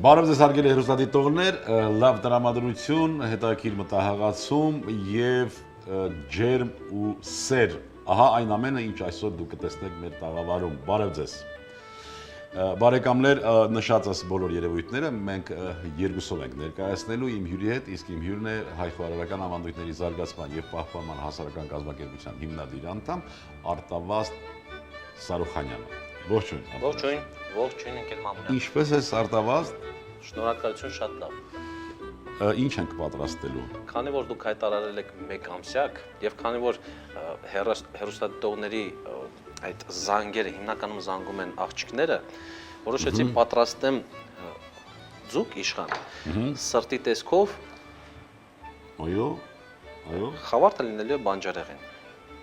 Բարև ձեզ հարգելի հեռուստադիտողներ, լավ տրամադրություն, հետաքրքիր մտահղացում եւ ջերմ ու սեր։ Ահա այն ամենը, ինչ այսօր դուք կտեսնեք մեր տաղավարում։ Բարև ձեզ։ Բարեկամներ, նշածս բոլոր երևույթները մենք երկուսով ենք ներկայացնելու իմ հյուրի հետ, իսկ իմ հյուրն է հայ խոհարարական ավանդույթների զարգացման եւ պահպանման հասարակական կազմակերպության հիմնադիր անդամ Արտավազդ Սարուխանյանը։ Ողջույն։ Ողջույն ընկեր Մամուլյան։ Ինչպես է Արտավազդ։ Շնորհակալություն, շատ լավ։ Ինչ ենք պատրաստելու։ Քանի որ դուք հայտարարել եք 1 ամսյակ եւ քանի որ հեռուստադիտողների այդ զանգերը հիմնականում զանգում են աղջիկները, որոշեցի պատրաստեմ ձուկ իշխան սրտի տեսքով։ Այո։ Խավարտը լինելու է բանջարեղեն։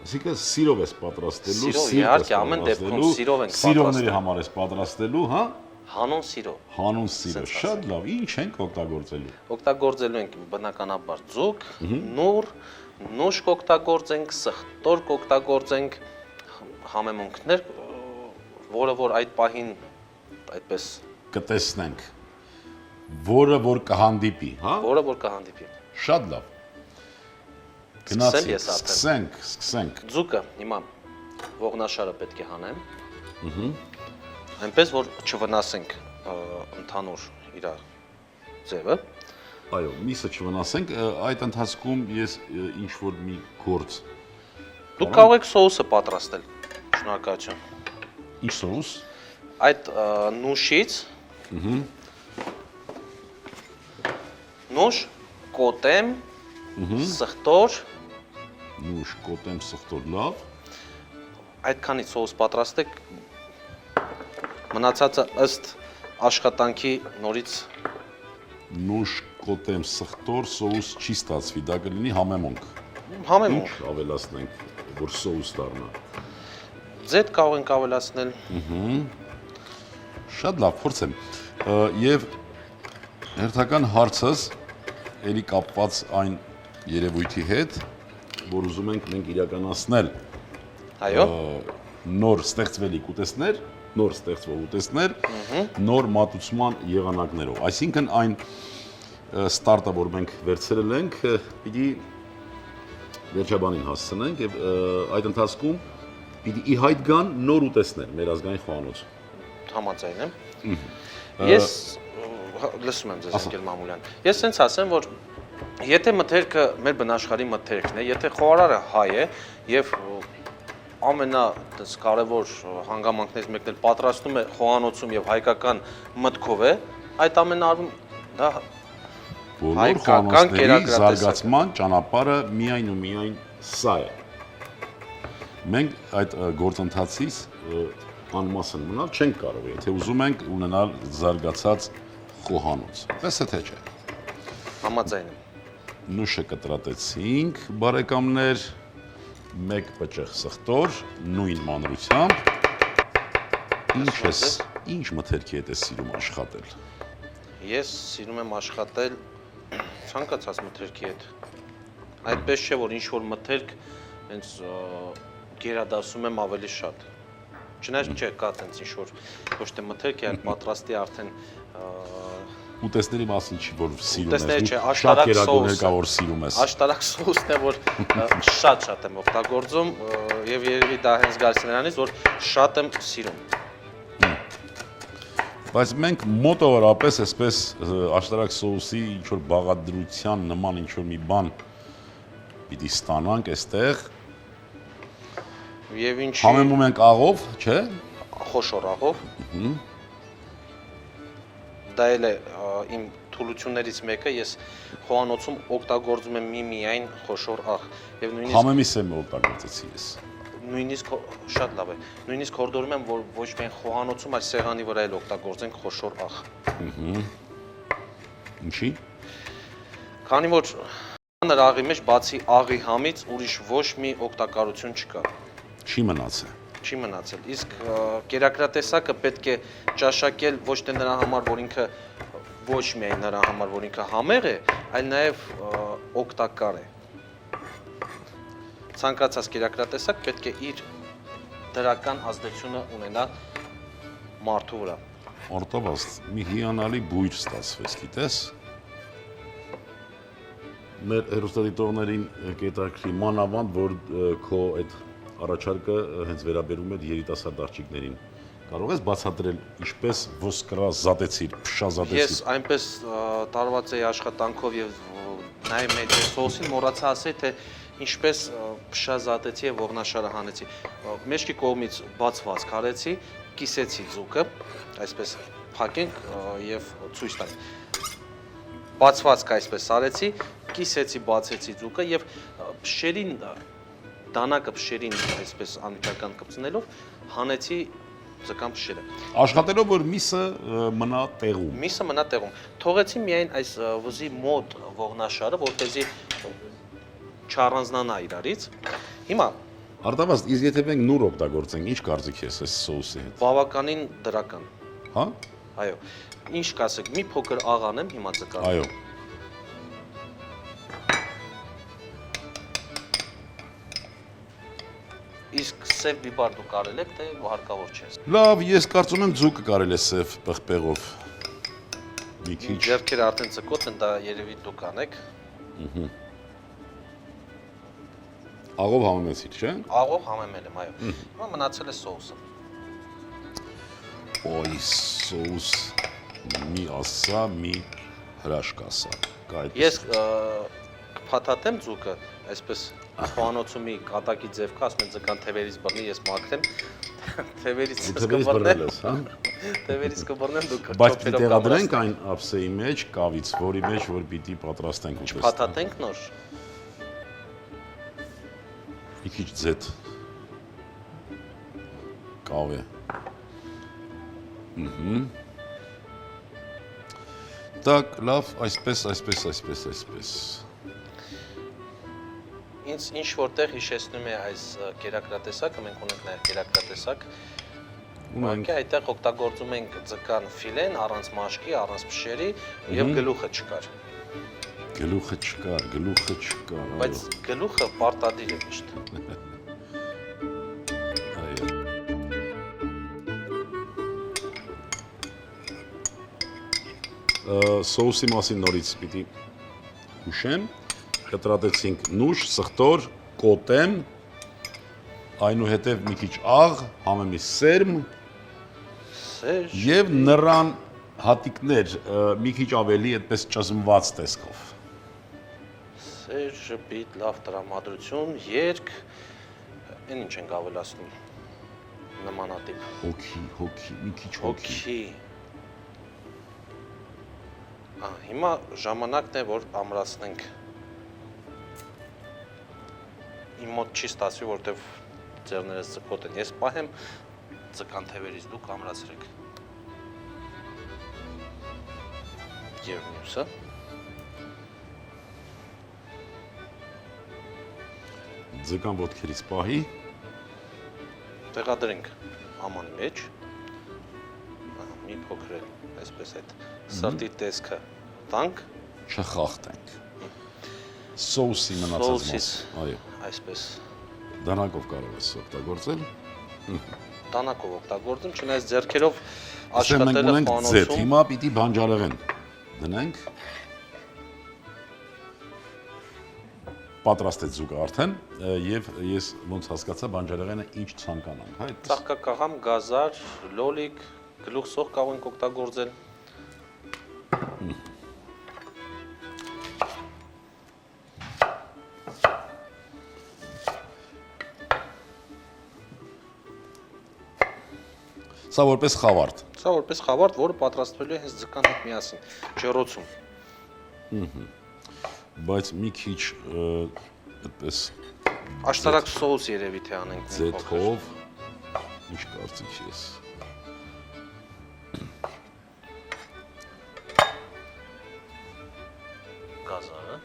Այսինքն սիրով ես պատրաստելու, Սիրով, իհարկե, ամեն դեպքում սիրով ենք պատրաստում։ Սիրովների համար ես պատրաստելու, հա։ Հանուն սիրո։ Հանուն սիրո, շատ լավ։ Ինչ ենք օգտագործելու։ Օգտագործելու ենք բնականաբար ձուկ, նուռ, նուշ կօգտագործենք, սխտոր կօգտագործենք, համեմունքներ, որը որ այդ պահին այդպես կտեսնենք, որը որ կհանդիպի, հա։ Որը որ կհանդիպի։ Շատ լավ։ Գնացինք, սկսենք։ Ձուկը հիմա ողնաշարը պետք է հանեմ։ Այնպես որ չվնասենք ընդհանուր իր ձևը։ Այո, միսը չվնասենք, այդ ընթացքում ես ինչ որ մի գործ։ Դուք կարող եք սոուսը պատրաստել։ Շնորհակալություն։ Ինչ սոուս։ Այդ նուշից նուշ, կոտեմ, սխտոր, նուշ, կոտեմ, սխտոր, լավ։ Այդքանից սոուս պատրաստեք, մնացածը ըստ աշխատանքի նորից նուշ, կոտեմ, սխտոր, սոուս չի ստացվի, դա կլինի համեմունք։ Համեմունք։ Ինչ ավելացնենք, որ սոուս դառնա։ Ձետ կարող ենք ավելացնել։ Շատ լավ, փորձեմ։ Եվ հերթական հարցս էլի կապված այն երևույթի հետ, որ ուզում ենք մենք իրականացնել Այո։ նոր ստեղծվելիք ուտեստներ, նոր մատուցման եղանակներով։ Այսինքն այն ստարտը, որ մենք վերցրել ենք, պիտի վերջաբանին հասցնենք եւ այդ ընթացքում պիտի ի հայտ գան նոր ուտեստներ մեր ազգային խոհանոցում։ Համաձայն եմ։ Ես լսում եմ ձեզ ընկեր Մամուլյան։ Ես sense ասեմ, որ եթե մթերքը մեր բնաշխարհի մթերքն է, եթե խոհարարը հայ է եւ ամենակարևոր հանգամանքներից մեկն էլ պատրաստում է խոհանոցում եւ հայկական մտքով է, այդ ամենը արվում դա բոլոր խոհանոցների զարգացման ճանապարհը միայն ու միայն սա է։ Մենք այդ գործընթացից անմասն մնալ չենք կարող, եթե ուզում ենք ունենալ զարգացած խոհանոց։ Պես է թե չէ։ Համաձայն եմ։ Նուշը կտրատեցինք, բարեկամներ, 1 պճեղ սխտոր, նույն մանրությամբ։ Ինչ մթերքի հետ ես սիրում աշխատել։ Ես սիրում եմ աշխատել ցանկացած մթերքի հետ։ Այդպես չէ, որ ինչ որ մթերք հենց գերադասում եմ ավելի շատ։ Չնայած չէ, կա տենց ինչ որ ոչ թե մթերք է, այլ պատրաստի արդեն ուտեստների մասին չի, որ սիրում ես, ուտեստների չէ, շատ կերակուրներ կա, որ սիրում ես։ Աշտարակ սոուսն է, որ շատ եմ օգտագործում եւ երևի դա հենց գալիս է նրանից, որ շատ եմ սիրում։ Բայց մենք մոտավորապես այսպես աշտարակ սոուսի ինչ որ բաղադրության նման ինչ որ մի բան պիտի ստանանք այստեղ։ Եվ ինչի համեմում ենք աղով, չէ՞։ Խոշոր աղով։ Դա էլ է իմ թուլություններից մեկը, ես խոհանոցում օգտագործում եմ միայն խոշոր աղ եւ նույնիսկ համեմիս եմ օգտագործեցի ես։ Նույնիսկ շատ լավ է։ Նույնիսկ հորդորում եմ, որ ոչ միայն խոհանոցում, այլ սեղանի վրա էլ օգտագործենք խոշոր աղ։ Ինչի՞։ Քանի որ նրա աղի մեջ բացի աղի համից ուրիշ ոչ մի օգտակարություն չկա։ Չի մնացել։ Չի մնացել։ Իսկ կերակրատեսակը պետք է ճաշակել ոչ թե նրա համար, որ ինքը ոչ միայն նրա համար, որ ինքը համեղ է, այլ նաև օգտակար է։ Ցանկացած կերակրատեսակ պետք է իր դրական ազդեցությունը ունենա մարդու վրա։ Արտավազդ, մի հիանալի բույր ստացվեց, գիտես։ Մեր հեռուստադիտողներին կետաքրի մանավանդ, որ քո այդ առաջարկը հենց վերաբերում էր երիտասարդ աղջիկներին։ Կարող ես բացատրել ինչպես ոսկրազատեցիր, փշազատեցիր։ Ես այնպես տարված էի աշխատանքով եւ նայում էի սոսին, մոռացա ասել, թե ինչպես փշազատեցի եւ ողնաշարը հանեցի։ Մեջքի կողմից բացված քարեցի, կիսեցի ձուկը, այսպես փակենք եւ ցույց տանք։ Բացվածք այսպես արեցի, կիսեցի, բացեցի ձուկը եւ փշերին դանակը փշերին այսպես անմիջական կպցնելով հանեցի ձկան փշերը։ Աշխատելով որ միսը մնա տեղում։ Միսը մնա տեղում։ Թողեցի միայն այս վզի մոտ ողնաշարը, որպեսզի չառանձնանա իրարից։ Հիմա Արտավազդ, իսկ եթե մենք նուր օգտագործենք, ինչ կարծիք ես այս սոուսի հետ։ բավականին դրական։ Հա։ Այո։ Ինչ կասեք, մի փոքր աղանեմ հիմա ձկան։ Այո։ Իսկ սև բիբար դու կարել եք, թե հարկավոր չէ։ Լավ, ես կարծում եմ ձուկը կարել է սև պղպեղով։ Մի քիչ։ Ձեռքերը արդեն ձկոտ են, դա երևի դու կանեք։ Աղով համեմեցիր, չէ՞։ Աղով համեմել եմ, այո։ Հիմա մնացել է սոուսը։ Ոյ, սոուս մի ասա, մի հրաշք ասա։ Ես կփաթաթեմ ձուկը, այսպես խոհանոցումի կատակի ձև կա, ասում են ձկան թևերից բռնի, ես մաքրեմ, թևերից կբռնեմ, հա։ թևերից կբռնեմ, դու Բայց պիտի տեղադրենք այն ափսեի մեջ, կավից, որի մեջ որ պիտի պատրաստենք ուտեստ։ Փաթաթենք նոր։ Մի քիչ ձեթ կավե։ Так, լավ, այսպես։ Ինձ ինչ որտեղ հիշեցնում է այս կերակրատեսակը, մենք ունենք նաև կերակրատեսակ։ Ուղղակի այդտեղ օգտագործում ենք ձկան ֆիլեն առանց մաշկի, առանց փշերի եւ գլուխը չկար։ Գլուխը չկար։ Բայց գլուխը պարտադիր է միշտ։ Սոուսի մասին նորից պիտի հուշեմ, կտրատեցինք նուշ, սխտոր, կոտեմ, այնուհետև մի քիչ աղ, համեմի սերմ եւ նրան հատիկներ մի քիչ ավելի այդպես ճզմված տեսքով։ Սեր, ժպիտ, լավ տրամադրություն, երկ, այն ինչ ենք ավելացնում նմանատիպ։ Հոգի, մի քիչ հոգի։ Հիմա ժամանակն է, որ ամրացնենք։ Իմ մոտ չի ստացվի, որտեվ ձեռներս ձկոտ են։ Ես պահեմ ձկան թևերից դուք ամրացրեք։ Եվ մյուսը։ Ձկան ոտքերից պահի։ Տեղադրենք ամանի մեջ։ Մի փոքր էլ այսպես այդ սրտի տեսքը տանք, չխախտենք։ Սոուսի մնացած մաս, այո։ Այսպես։ Դանակով կարող ես օգտագործել։ Դանակով օգտագործում, չնայած ձեռքերով աշխատելը խոհանոցում։ Ձեթ, հիմա պիտի բանջարեղեն դնենք։ Պատրաստ է ձուկը արդեն եւ ես ոնց հասկացա բանջարեղենը ինչ ցանկանանք, հա։ Ծաղկակաղամ, գազար, լոլիկ, գլուխ սող կարող ենք օգտագործել։ Սա որպես խավարդ։ Սա որպես խավարդ, որը պատրաստվելու է հենց ձկան հետ միասին, ջեռոցում։ Բայց մի քիչ այդպես Աշտարակ սոուս երևի թե անենք։ ձեթով ինչ կարծիք ես։ Գազարը։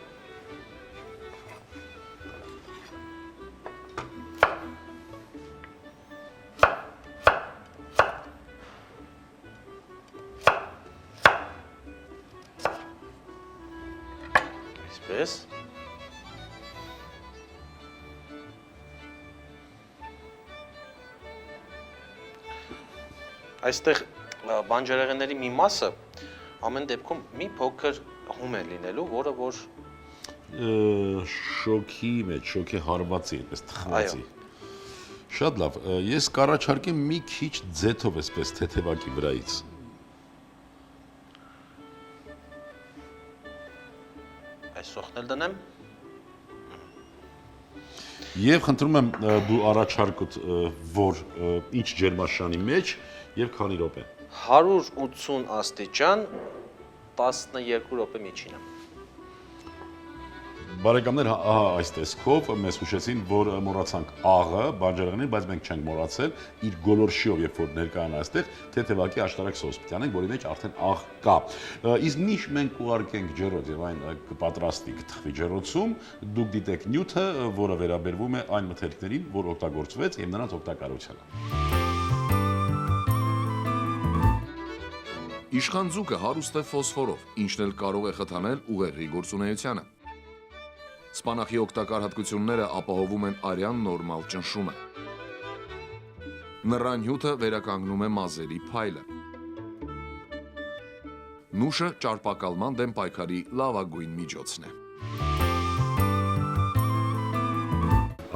Այսպես։ Այստեղ բանջարեղենների մի մասը ամեն դեպքում մի փոքր հում է լինելու, որը որ շոքի մեջ, շոքի հարվածի, այդպես թխվածի։ Շատ լավ, ես կառաջարկեմ մի քիչ ձեթով այսպես թեթևակի վրայից։ Այս սոխնել դնեմ։ Եվ խնդրում եմ դու առաջարկդ որ ինչ ջերմաշանի մեջ եւ քանի րոպե։ 180 աստիճան 12 րոպե միջինը։ Բարեկամներ, ահա այս տեսքով մեզ հուշեցին, որ մոռացանք աղը, բանջարեղենին, բայց մենք չենք մոռացել իր գոլորշիով, երբ որ ներկայանա այստեղ, թեթևակի աշտարակ սոս պիտի անենք, որի մեջ արդեն աղ կա։ Իսկ միշտ մենք ուղարկենք ջեռոց եւ այն կպատրաստի կթխվի ջեռոցում, դուք դիտեք նյութը, որը վերաբերվում է այն մթերքներին, որ օգտագործվեց եւ նրանց օգտակարությանը։ Իշխանձուկը հարուստ է ֆոսֆորով, ինչն էլ կարող է խթանել ուղեղի գործունեությանը։ Սպանախի օգտակար հատկությունները ապահովում են արյան նորմալ ճնշումը։ Նռան հյութը վերականգնում է մազերի փայլը։ Նուշը ճարպակալման դեմ պայքարի լավագույն միջոցն է։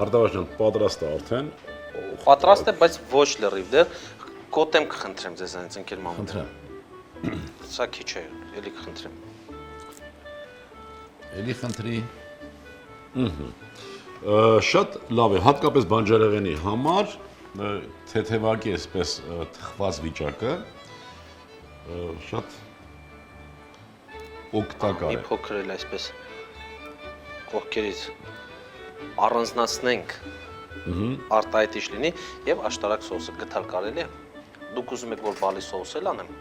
Արտավազդ ջան, պատրաստ է արդեն։ Պատրաստ է, բայց ոչ լրիվ դեռ կոտեմ կխնդրեմ ձեզանից ընկեր մամուտ։ Խնդրեմ։ Սա քիչ է, էլի կխնդրեմ։ Էլի խնդրի։ Շատ լավ է, հատկապես բանջարեղենի համար թեթևակի այսպես թխված վիճակը շատ օգտակար Մի է։ փոքր էլ այսպես կողքերից առանձնացնենք արտահայտիչ լինի եւ աշտարակ սոուսը գտալ կարելի է։ Դուք ուզում եք որ բալի սոուս էլ անեմ։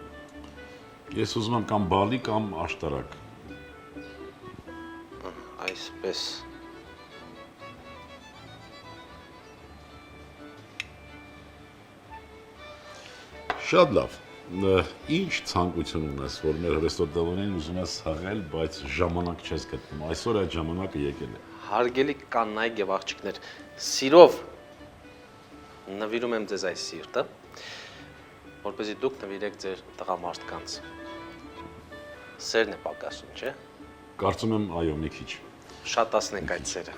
Ես ուզում եմ կամ բալի կամ աշտարակ։ Այսպես։ Շատ լավ։ Ինչ ցանկություն ունես, որ մեր ռեստորանին ուզում ես հաղել, բայց ժամանակ չես գտնում։ Այսօր այդ ժամանակը եկել է։ Հարգելի կանայք եւ աղջիկներ, սիրով նվիրում եմ ձեզ այս սիրտը, որպեսզի դուք նվիրեք ձեր տղամարդկանց։ Սերն է պակասում, չէ՞։ Կարծում եմ, այո, մի քիչ։ Շատացնենք այդ սերը։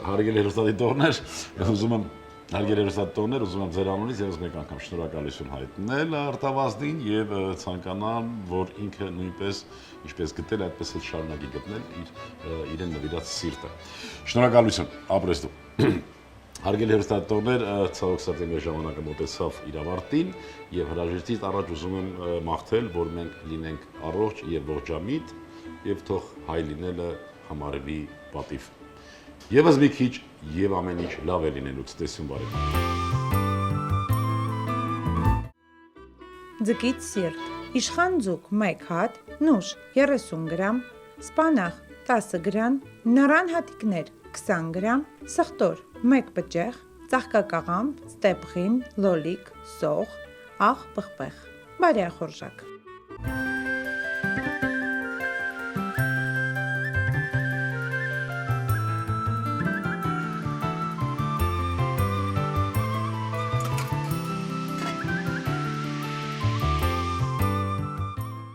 Հարգելի հեռուստադիտողներ, ուզում եմ ձեր անունից եւս մեկ անգամ շնորհակալություն հայտնել Արտավազդին եւ ցանկանամ, որ ինքը նույնպես ինչպես գտել, այդպես էլ շարունակի գտնել իրեն նվիրած սիրտը։ Շնորհակալություն, ապրես դու։ Հարգելի հեռուստադիտողներ, ցավոք սրտի մեր ժամանակը մոտեցավ իր ավարտին եւ հրաժեշտից առաջ ուզում եմ մաղթել, որ մենք լինենք առողջ եւ ողջամիտ եւ թող հայ լինելը համարվի պատիվ։ Եվս մի քիչ եւ ամեն ինչ լավ է լինելուց տեսում բարեկամ։ Ձկից սիրտ, իշխան ձուկ 1 հատ, նուշ 30 գրամ, սպանախ 10 գրամ, նռան հատիկներ 20 գրամ, սխտոր 1 բջեղ, ծաղկակաղամբ, ստեպղին, լոլիկ, սող, աղ պղպեղ, բարյախորժակ։